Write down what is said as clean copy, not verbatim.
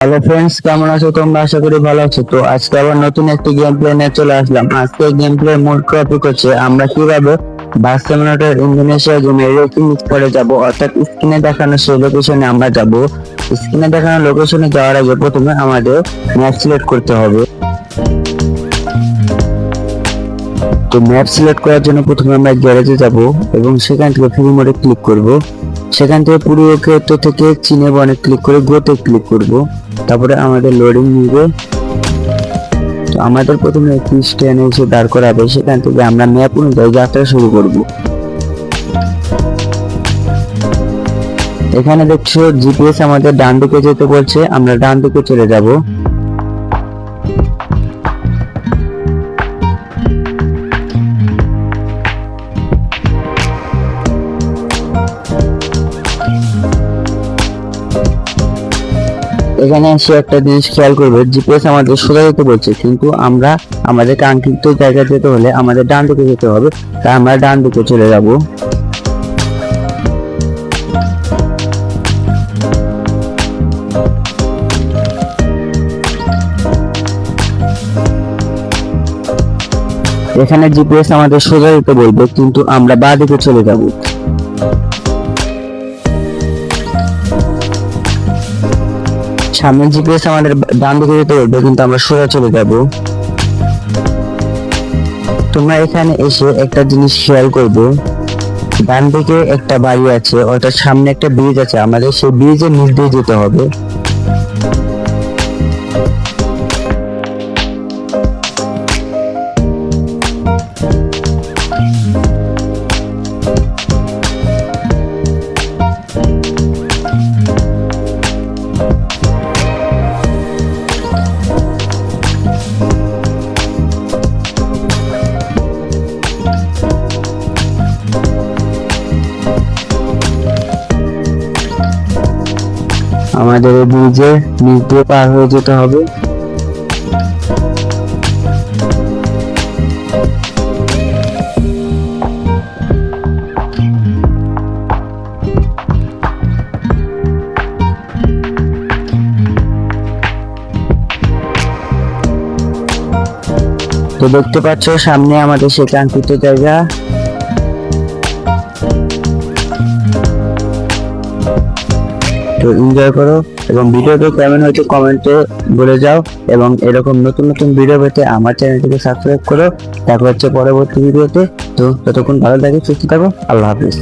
Hello friends, কেমন আছো তোমরা? আশা করি ভালো আছো। তো আজকে আবার নতুন একটি গেম প্লে নিয়ে চলে আসলাম। আজকে গেম প্লে মূল টপিক হচ্ছে আমরা কিভাবে বাস সিমুলেটর ইন্দোনেশিয়া গেমে রেসিং করে যাব, অর্থাৎ স্ক্রিনে দেখানো সেই লোকেশনে আমরা যাব। স্ক্রিনে দেখানো লোকেশনে যাওয়ার আগে প্রথমে আমাদের ম্যাপ সিলেক্ট করতে হবে। তো ম্যাপ সিলেক্ট করার জন্য প্রথমে আমরা গ্যারেজে যাব এবং সেখান থেকে ফ্রি মোডে ক্লিক করব। সেখান থেকে পুরো ক্ষেত্র থেকে চিনে বনে ক্লিক করে গোতে ক্লিক করব। তারপরে আমাদের লোডিং নিবে। তো আমাদের প্রথমে একটি স্ট্যান্ড এসে দাঁড় করাবে, সেখান থেকে আমরা ম্যাপ অনুযায়ী যাত্রা শুরু করব। এখানে দেখছো জিপিএস আমাদের ডান দিকে যেতে বলছে, আমরা ডান দিকে চলে যাব। এখানে এসে একটা জিনিস খেয়াল করবে, জিপিএস আমাদের সোজা যেতে বলছে, কিন্তু আমরা আমাদের কাঙ্ক্ষিত জায়গা যেতে হলে আমাদের ডান দিকে যেতে হবে। তাই আমরা ডান দিকে চলে যাব। এখানে জিপিএস আমাদের সোজা যেতে বলবে, কিন্তু আমরা বাঁ দিকে চলে যাব। সামনে জিপিএস আমাদের ডান দিকে যেতে বলবে, কিন্তু আমরা সোজা চলে যাব। তোমরা এখানে এসে একটা জিনিস খেয়াল করবে, ডান দিকে একটা বাড়ি আছে, অর্থাৎ সামনে একটা ব্রিজ আছে, আমাদের সেই ব্রিজের নিচ দিয়ে যেতে হবে। আমাদের এই ব্রিজে নিচ দিয়ে পার হয়ে যেতে হবে। তো দেখতে পাচ্ছ সামনে আমাদের সেই কাঙ্ক্ষিত জায়গা। তো এনজয় করো এবং ভিডিওটি কেমন হয়েছে কমেন্টে বলে যাও, এবং এরকম নতুন নতুন ভিডিও পেতে আমার চ্যানেলটিকে সাবস্ক্রাইব করো। দেখা হচ্ছে পরবর্তী ভিডিওতে। তো ততক্ষণ ভালো থাকো, সুস্থ থাকো, আল্লাহ হাফিজ।